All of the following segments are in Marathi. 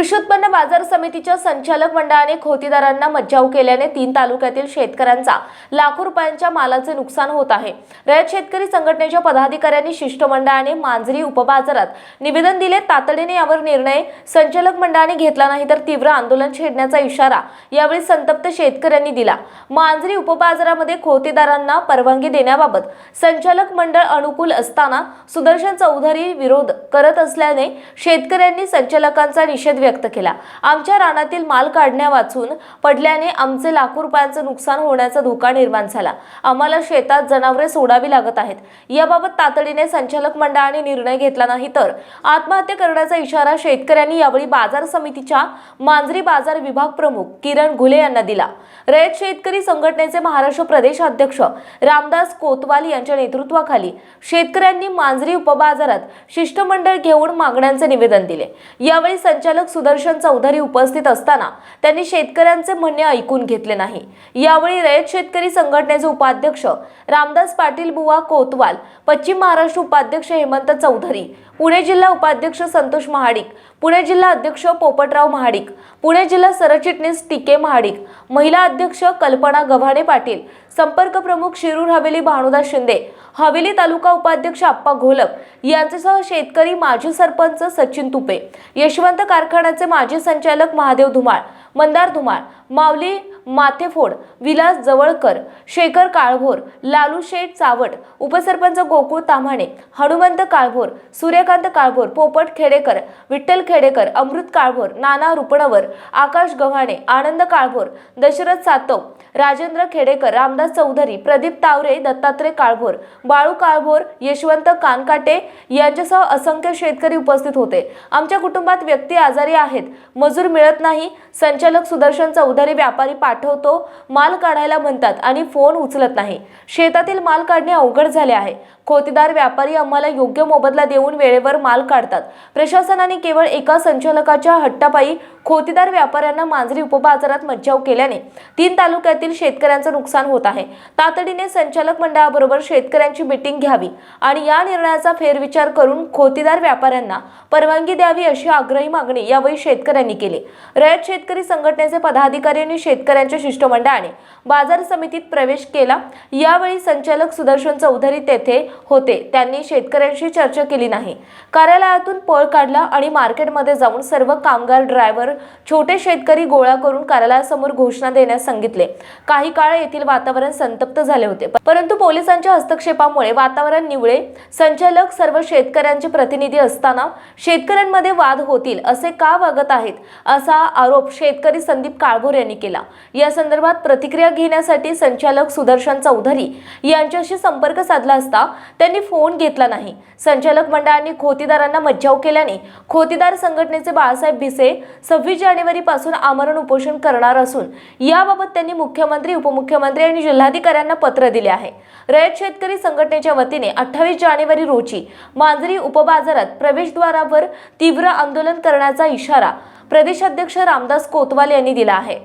कृषी उत्पन्न बाजार समितीच्या संचालक मंडळाने खोतीदारांना मज्जाव केल्याने 3 तालुक्यातील शेतकऱ्यांचा लाखो रुपयांच्या मालाचे नुकसान होत आहे। रयत शेतकरी संघटनेच्या पदाधिकाऱ्यांनी शिष्टमंडळाने मांजरी उपबाजारात निवेदन दिले। तातडीने यावर निर्णय संचालक मंडळाने घेतला नाही तर तीव्र आंदोलन छेडण्याचा इशारा यावेळी संतप्त शेतकऱ्यांनी दिला। मांजरी उपबाजारामध्ये खोतीदारांना परवानगी देण्याबाबत संचालक मंडळ अनुकूल असताना सुदर्शन चौधरी विरोध करत असल्याने शेतकऱ्यांनी संचालकांचा निषेध व्यक्त केला। आमच्या रानातील माल काढण्या वाचून पडल्याने आमचे लाखो रुपयांचे नुकसान होण्याचा धोका निर्माण झाला। आम्हाला शेतात जनावरे सोडावी लागत आहेत। याबाबत तातडीने संचालक मंडळाने निर्णय घेतला नाही तर आत्महत्या करण्याचा इशारा शेतकऱ्यांनी यावेळी बाजार समितीच्या मांजरी बाजार विभाग प्रमुख किरण घुले यांना दिला। रयत शेतकरी संघटनेचे महाराष्ट्र प्रदेश अध्यक्ष रामदास कोतवाल यांच्या नेतृत्वाखाली शेतकऱ्यांनी मांजरी उपबाजारात शिष्टमंडळ घेऊन मागण्यांचे निवेदन दिले। यावेळी संचालक सुदर्शन चौधरी उपस्थित असताना त्यांनी शेतकऱ्यांचे म्हणणे ऐकून घेतले नाही। यावेळी रयत शेतकरी संघटनेचे उपाध्यक्ष रामदास पाटील बुवा कोतवाल, पश्चिम महाराष्ट्र उपाध्यक्ष हेमंत चौधरी, पुणे जिल्हा उपाध्यक्ष संतोष महाडिक, पुणे जिल्हा अध्यक्ष पोपटराव महाडिक, पुणे जिल्हा सरचिटणीस टीके महाडिक, महिला अध्यक्ष कल्पना गव्हाणे पाटील, संपर्क प्रमुख शिरूर हवेली भानुदास शिंदे, हवेली तालुका उपाध्यक्ष आप्पा घोलप यांच्यासह शेतकरी माजी सरपंच सचिन तुपे, यशवंत कारखान्याचे माजी संचालक महादेव धुमाळ, मंदार धुमाळ, माऊली माथेफोड, विलास जवळकर, शेखर काळभोर, लालू शेठ चावट, उपसरपंच गोकुळ ताम्हाणे, हनुमंत काळभोर, सूर्यकांत काळभोर, पोपट खेडेकर, विठ्ठल खेडेकर, अमृत काळभोर, नाना रुपणवर, आकाश गव्हाणे, आनंद काळभोर, दशरथ सातव, राजेंद्र खेडेकर, रामदास चौधरी, प्रदीप तावरे, दत्तात्रय काळभोर, बाळू काळभोर, यशवंत कानकाटे यांच्यासह असंख्य शेतकरी उपस्थित होते। आमच्या कुटुंबात व्यक्ती आजारी आहेत, मजूर मिळत नाही, संचालक सुदर्शन चौधरी व्यापारी पाठवतो माल काढायला म्हणतात आणि फोन उचलत नाही। शेतातील माल काढणे अवघड झाले आहे। खोतीदार व्यापारी आम्हाला योग्य मोबदला देऊन वेळेवर माल काढतात। प्रशासनाने केवळ एका संचालकाच्या हट्टापायी खोतीदार व्यापाऱ्यांना मांजरी उपबाजारात मज्जाव केल्याने 3 तालुक्यातील शेतकऱ्यांचे नुकसान होत आहे। तातडीने संचालक मंडळाबरोबर शेतकऱ्यांची मीटिंग घ्यावी आणि या निर्णयाचा फेरविचार करून खोतीदार व्यापाऱ्यांना परवानगी द्यावी अशी आग्रही मागणी यावेळी शेतकऱ्यांनी केली। रयत शेतकरी संघटनेचे पदाधिकारी आणि शेतकऱ्यांच्या शिष्टमंडळाने बाजार समितीत प्रवेश केला। यावेळी संचालक सुदर्शन चौधरी तेथे होते। त्यांनी शेतकऱ्यांशी चर्चा केली नाही, कार्यालयातून पळ काढला आणि मार्केटमध्ये जाऊन सर्व कामगार, ड्रायव्हर, छोटे शेतकरी गोळा करून कार्यालयासमोर घोषणा देण्यास सांगितले। काही काळ येथील वातावरण संतप्त झाले होते, परंतु पोलिसांच्या हस्तक्षेपामुळे वातावरण निवळे। संचालक सर्व शेतकऱ्यांचे प्रतिनिधी असताना शेतकऱ्यांमध्ये वाद होतील असे का वागत आहेत असा आरोप शेतकरी संदीप काळभोर यांनी केला। या संदर्भात प्रतिक्रिया घेण्यासाठी संचालक सुदर्शन चौधरी यांच्याशी संपर्क साधला असता त्यांनी फोन घेतला नाही। संचालक मंडळाने खोतीदारांना मज्जाव केल्याने खोतीदार संघटनेचे बाळासाहेब भिसे 26 जानेवारी पासून आमरण उपोषण करणार असून याबाबत त्यांनी मुख्यमंत्री, उपमुख्यमंत्री आणि जिल्हाधिकाऱ्यांना पत्र दिले आहे। रयत शेतकरी संघटनेच्या वतीने 28 जानेवारी रोजी मांजरी उपबाजारात प्रवेशद्वारावर तीव्र आंदोलन करण्याचा इशारा प्रदेशाध्यक्ष रामदास कोतवाल यांनी दिला आहे।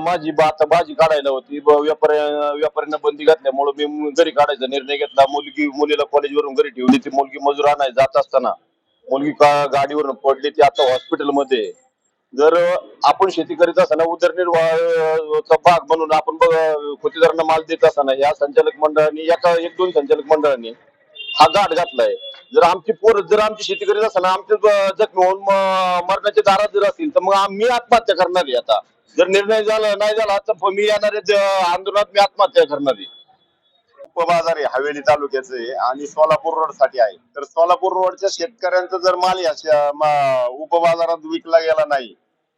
माझी भाजी काढायला होती, व्यापाऱ्यांना बंदी घातल्यामुळे मी घरी काढायचा निर्णय घेतला। मुलीला कॉलेजवरून घरी ठेवली, ती मुलगी मजूर आणायला जात असताना मुलगी गाडीवरून पडली, ती आता हॉस्पिटलमध्ये। जर आपण शेती करीत असताना उदरनिर्वाहाचा भाग म्हणून आपण खोतीदारांना माल देत असताना या संचालक मंडळाने, एक दोन संचालक मंडळांनी हा घाट घातलाय। जर आमची शेती करीत असताना आमचे जखमी होऊन मरणाचे दारात जर असतील तर मग मी आत्महत्या करणार आहे। आता जर निर्णय नाही झाला तर मी येणाऱ्या आंदोलनात मी आत्महत्या करणार आहे। उपबाजार आहे हवेली तालुक्याचे आणि सोलापूर रोड साठी आहे। तर सोलापूर रोडच्या शेतकऱ्यांचा जर माल या उपबाजारात विकला गेला नाही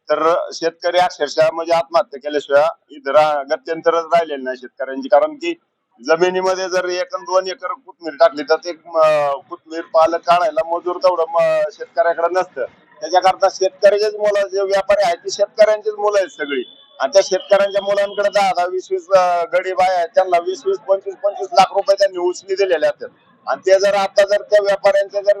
तर शेतकरी अक्षरशः म्हणजे आत्महत्या केल्याशिवाय इथं गत्यंतरच राहिलेलं नाही शेतकऱ्यांची। कारण की जमिनीमध्ये जर 1-2 एकर कोथमीर टाकली तर ते कोथमीर पालक काढायला मजूर तेवढं शेतकऱ्याकडे नसतं। त्याच्याकरता शेतकऱ्याचेच मुलं जे व्यापारी आहेत ते शेतकऱ्यांचीच मुलं आहेत सगळी, आणि त्या शेतकऱ्यांच्या मुलांकडे 10-10, 20-20 गडी बाय आहेत, त्यांना 20-20, 25-25 लाख रुपये त्यांनी उचली दिलेले आहेत। आणि ते जर आता जर त्या व्यापाऱ्यांचे जर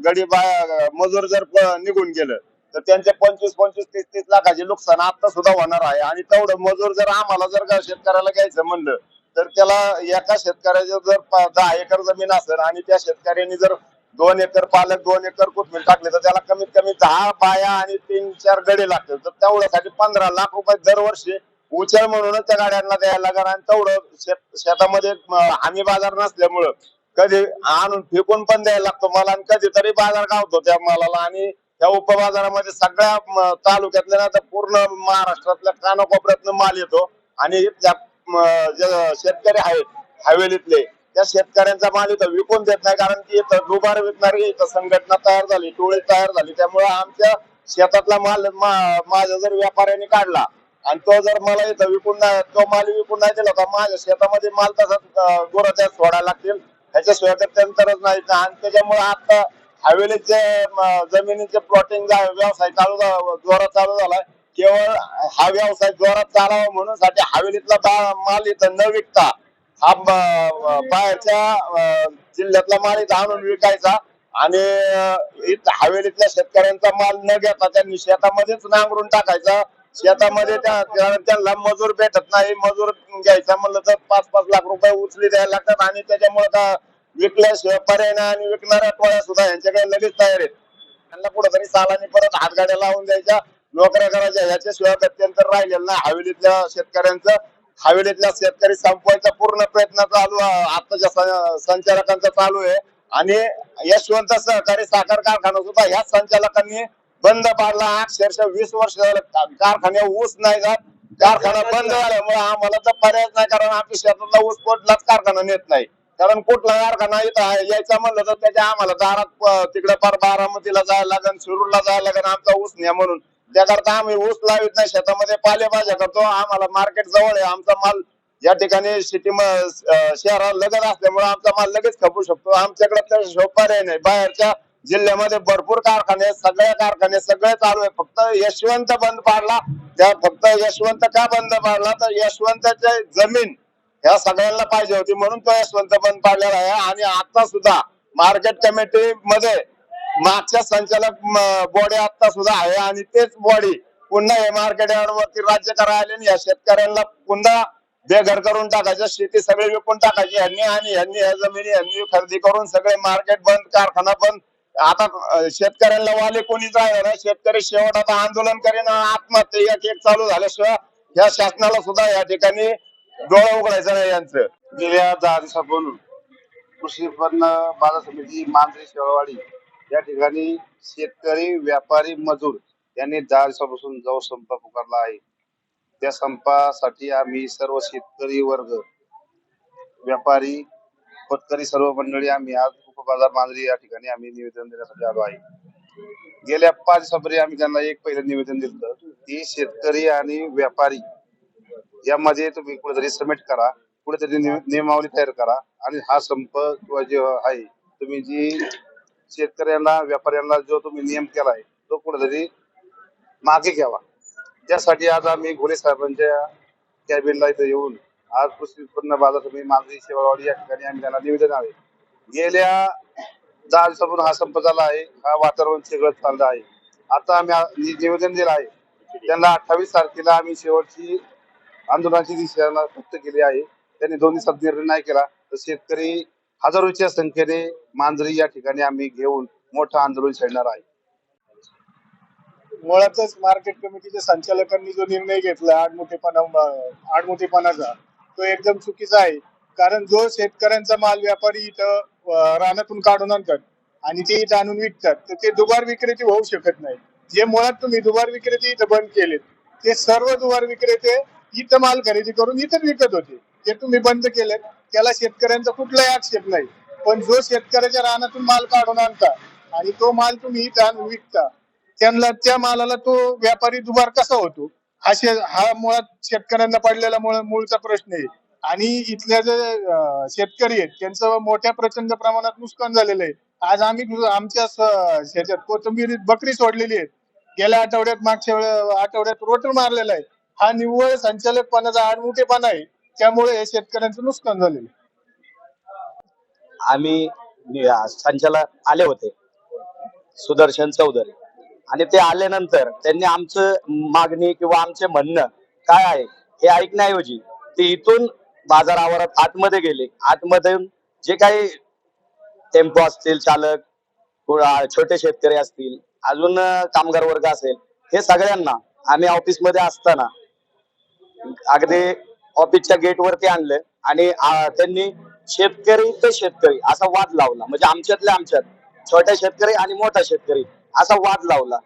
गडी बाय मजूर जर निघून गेलं तर त्यांचे 25-25, 30-30 लाखाचे नुकसान आता सुद्धा होणार आहे। आणि तेवढं मजूर जर आम्हाला जर का शेतकऱ्याला घ्यायचं म्हणलं तर त्याला एका शेतकऱ्याचं जर 10 एकर जमीन असेल आणि त्या शेतकऱ्यांनी जर 2 एकर पालक 2 एकर कोथिंबीर टाकले तर त्याला कमीत कमी 10 बाया आणि 3-4 गडे लागतात. तर तेवढ्यासाठी 15 लाख रुपये दरवर्षी उचल म्हणूनच त्या गाड्यांना द्यायला लागणार. आणि तेवढं शेतामध्ये हमी बाजार नसल्यामुळं कधी आणून फेकून पण द्यायला लागतो मला, आणि कधीतरी बाजार गावतो त्या मालाला. आणि त्या उपबाजारामध्ये सगळ्या तालुक्यातल्या ना तर पूर्ण महाराष्ट्रातल्या कानाकोपऱ्यातनं माल येतो. आणि त्या जे शेतकरी आहेत हवेलीतले त्या शेतकऱ्यांचा माल इथं विकून देत नाही, कारण की इथं दुबार विकणारी इथं संघटना तयार झाली, टोळी तयार झाली. त्यामुळे आमच्या शेतातला माल माझ्या जर व्यापाऱ्याने काढला आणि तो जर मला इथं विकून नाही, तो माल विकून नाही दिला तर माझ्या शेतामध्ये माल तसाच गोराच्या सोडायला लागतील. ह्याच्याशिवाय तर त्यांतरच नाही. आणि त्याच्यामुळे आता हवेलीचे जमिनीचे प्लॉटिंग व्यवसाय जोरात चालू झालाय. केवळ हा व्यवसाय जोरात चालावा म्हणून साठी हवेलीतला माल इथं न विकता हा बाहेरच्या जिल्ह्यातला माल इथं आणून विकायचा. आणि इथं हवेलीतल्या शेतकऱ्यांचा माल न घेता त्यांनी शेतामध्येच नांगरून टाकायचा. शेतामध्ये त्यांना मजूर भेटत नाही. मजूर घ्यायचा म्हणलं तर 5-5 लाख रुपये उचली द्यायला लागतात. आणि त्याच्यामुळे का विकल्याशिवाय पर्याय नाही. आणि विकणाऱ्या टोळ्या सुद्धा यांच्याकडे लगेच तयार आहेत. त्यांना कुठेतरी सालानी परत हातगाड्या लावून द्यायच्या, नोकऱ्या करायच्या. याच्याशिवाय गत्यंतर राहिलेलं नाही हवेलीतल्या शेतकऱ्यांचं. हवेलीतल्या शेतकरी संपवायचा पूर्ण प्रयत्न चालू आताच्या संचालकांचा चालू आहे. आणि यशवंत सहकारी साखर कारखाना सुद्धा ह्या संचालकांनी बंद पाडला. अक्षरशः 20 वर्ष झालं कारखान्यावर ऊस नाही जात. कारखाना बंद झाल्यामुळे आम्हाला तर पर्यायच नाही, कारण आमच्या शेतातला ऊस कुठलाच कारखाना नेत नाही. कारण कुठला कारखाना इथं यायचा म्हणलं तर त्याच्या आम्हाला दारात तिकडे पार बारामतीला जायला लागेल, शिरूरला जायला लागेल आमचा ऊस न्या म्हणून. त्याकरता आम्ही ऊस लावित नाही, शेतामध्ये पालेभाज्या करतो. आम्हाला मार्केट जवळ आहे. आमचा माल या ठिकाणी सिटी शहराला लगत असल्यामुळे आमचा माल लगेच खपू शकतो. आमच्याकडे तर पर्याय नाही. बाहेरच्या जिल्ह्यामध्ये भरपूर कारखाने, सगळे कारखाने सगळे चालू आहे. फक्त यशवंत बंद पाडला. त्या फक्त यशवंत का बंद पाडला तर यशवंताची जमीन ह्या सगळ्यांना पाहिजे होती म्हणून तो यशवंत बंद पाडलेला आहे. आणि आता सुद्धा मार्केट कमिटी मध्ये मागच्या संचालक बॉडी आता सुद्धा आहे. आणि तेच बॉडी पुन्हा हे मार्केट यार्डवरती राज्य करायला या शेतकऱ्यांना पुन्हा बेघर करून टाकायचं, शेती सगळी विकून टाकायची ह्यांनी. आणि ह्यांनी ह्या जमिनी ह्यांनी खरेदी करून सगळे मार्केट बंद, कारखाना बंद. आता शेतकऱ्यांना वाले कोणीच राहिलं नाही. शेतकरी शेवट आता आंदोलन करेन, आत्महत्या एक चालू झाल्याशिवाय या शासनाला सुद्धा या ठिकाणी डोळा उघडायचा नाही यांचं. गेल्या 10 दिवसापासून कृषी उत्पन्न बाजार समिती मांजरी शेळवाडी या ठिकाणी शेतकरी, व्यापारी, मजूर यांनी 10 दिवसापासून जो संप पुकारला आहे. त्या संपासाठी आम्ही सर्व शेतकरी वर्ग, व्यापारी, खोतकरी सर्व मंडळी आम्ही आज उपबाजार मांजरी या ठिकाणी आम्ही निवेदन देण्यासाठी आलो आहे. गेल्या 5 दिवसापूर्वी आम्ही त्यांना एक पहिलं निवेदन दिलं की शेतकरी आणि व्यापारी यामध्ये तुम्ही कुठेतरी समेट करा, कुठेतरी नियमावली तयार करा. आणि हा संप किंवा जे आहे तुम्ही जी शेतकऱ्यांना, व्यापाऱ्यांना जो तुम्ही नियम केलाय तो कुठेतरी मागे घ्यावा. त्यासाठी आज आम्ही घोले साहेबांच्या कॅबिनला इथे येऊन आज कृषी उत्पन्न बाजार समिती मांजरी शेळवाडी या ठिकाणी आम्ही त्यांना निवेदन आहे. गेल्या 10 दिवसापासून हा संप झाला आहे. हा वातावरण चिघळत चाललं आहे. आता आम्ही निवेदन दिलं आहे त्यांना. 28 तारखेला आम्ही शेवटची आंदोलनाची दिशा व्यक्त केली आहे. त्यांनी 2 दिवसात निर्णय नाही केला तर शेतकरी हजारोच्या संख्येने मांजरी या ठिकाणी आम्ही घेऊन मोठं आंदोलन छेडणार आहे. मुळातच मार्केट कमिटीच्या संचालकांनी जो निर्णय घेतला आडमुठेपणाचा तो एकदम चुकीचा आहे. कारण जो शेतकऱ्यांचा माल व्यापारी इथं रानातून काढून आणतात आणि ते इथं आणून विकतात तर ते दुबार विक्रेते होऊ शकत नाही. जे मुळात तुम्ही दुबार विक्रेते इथं बंद केलेत ते सर्व दुबार विक्रेते इथं माल खरेदी करून इथं विकत होते ते तुम्ही बंद केलेत. त्याला शेतकऱ्यांचा कुठलाही आक्षेप नाही. पण जो शेतकऱ्याच्या रानातून माल काढून आणता आणि तो माल तुम्ही इथं आणून विकता त्यांना त्या मालाला तो व्यापारी दुबार कसा होतो हा मुळात शेतकऱ्यांना पडलेला मूळचा प्रश्न आहे. आणि इथल्या जे शेतकरी आहेत त्यांचं मोठ्या प्रचंड प्रमाणात नुकसान झालेलं आहे. आज आम्ही आमच्या शेतात कोथिंबीर बकरी सोडलेली आहे. गेल्या आठवड्यात, मागच्या आठवड्यात रोटर मारलेला आहे. हा निव्वळ संचालकपणाचा आडमुठेपणा आहे. त्यामुळे हे शेतकऱ्यांचं नुकसान झालेलं आहे. आम्ही संचालक आले होते सुदर्शन चौधरी, आणि ते आल्यानंतर त्यांनी आमचं मागणी किंवा आमचे म्हणणं काय आहे हे ऐकण्याऐवजी ते इथून बाजारावर आतमध्ये गेले. आतमध्ये जे काही टेम्पो असतील चालक छोटे शेतकरी असतील, अजून कामगार वर्ग असेल, हे सगळ्यांना आम्ही ऑफिसमध्ये असताना अगदी ऑफिसच्या गेटवरती आणलं आणि त्यांनी शेतकरी ते शेतकरी असा वाद लावला. म्हणजे आमच्यातल्या आमच्यात छोट्या शेतकरी आणि मोठा शेतकरी असा वाद लावला.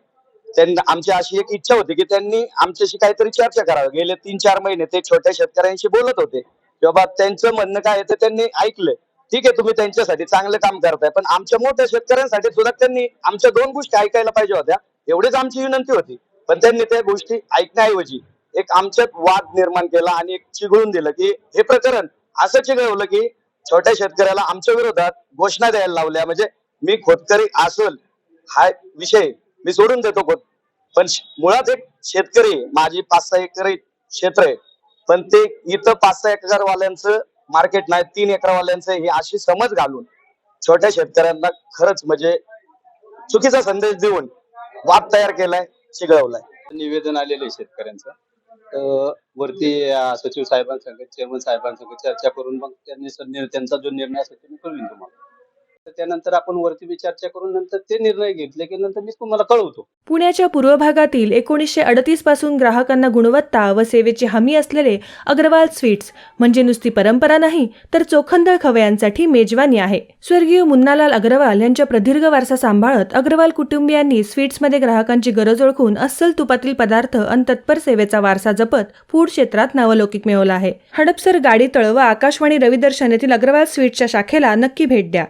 त्यांना आमची अशी एक इच्छा होती की त्यांनी आमच्याशी काहीतरी चर्चा करावी. गेले 3-4 महिने ते छोट्या शेतकऱ्यांशी बोलत होते की बाबा त्यांचं म्हणणं काय आहे ते त्यांनी ऐकलं. ठीक आहे, तुम्ही त्यांच्यासाठी चांगलं काम करताय, पण आमच्या मोठ्या शेतकऱ्यांसाठी सुद्धा त्यांनी आमच्या 2 गोष्टी ऐकायला पाहिजे होत्या. एवढीच आमची विनंती होती. पण त्यांनी त्या गोष्टी ऐकण्याऐवजी एक आमच्यात वाद निर्माण केला आणि एक चिघळून दिलं की हे प्रकरण असं चिघळवलं की छोट्या शेतकऱ्याला आमच्या विरोधात घोषणा द्यायला लावल्या. म्हणजे मी खोतकरी असेल हा विषय मी सोडून देतो, पण मुळात एक शेतकरी, माझी 5-6 एकर क्षेत्र आहे, पण ते इथं 5-6 एकर वाल्यांचं मार्केट नाही, 3 एकर वाल्यांचं, ही अशी समज घालून छोट्या शेतकऱ्यांना खरंच म्हणजे चुकीचा संदेश देऊन वाद तयार केलाय, चिघळवलाय. निवेदन आलेलं आहे शेतकऱ्यांचं. वरती सचिव साहेबांसंग, चेअरमन साहेबांसंग चर्चा करून मग त्यांचा जो निर्णय असेल ते मी कळवीन तुम्हाला. तर त्यानंतर आपण वरती बी चर्चा करून नंतर ते निर्णय घेतले की नंतर मी तुम्हाला कळवतो. पुण्याच्या पूर्व भागातील 1938 पासून ग्राहकांना गुणवत्ता व सेवेची हमी असलेले अग्रवाल स्वीट्स म्हणजे नुसती परंपरा नाही तर चोखंदळ खवयांसाठी मेजवानी आहे. स्वर्गीय मुन्नालाल अग्रवाल यांच्या प्रदीर्घ वारसा सांभाळत अग्रवाल कुटुंबियांनी स्वीट्समध्ये ग्राहकांची गरज ओळखून अस्सल तुपातील पदार्थ आणि तत्पर सेवेचा वारसा जपत फूड क्षेत्रात नावलौकिक मिळवला आहे. हडपसर गाडीतळ व आकाशवाणी रविदर्शन येथील अग्रवाल स्वीट्सच्या शाखेला नक्की भेट द्या.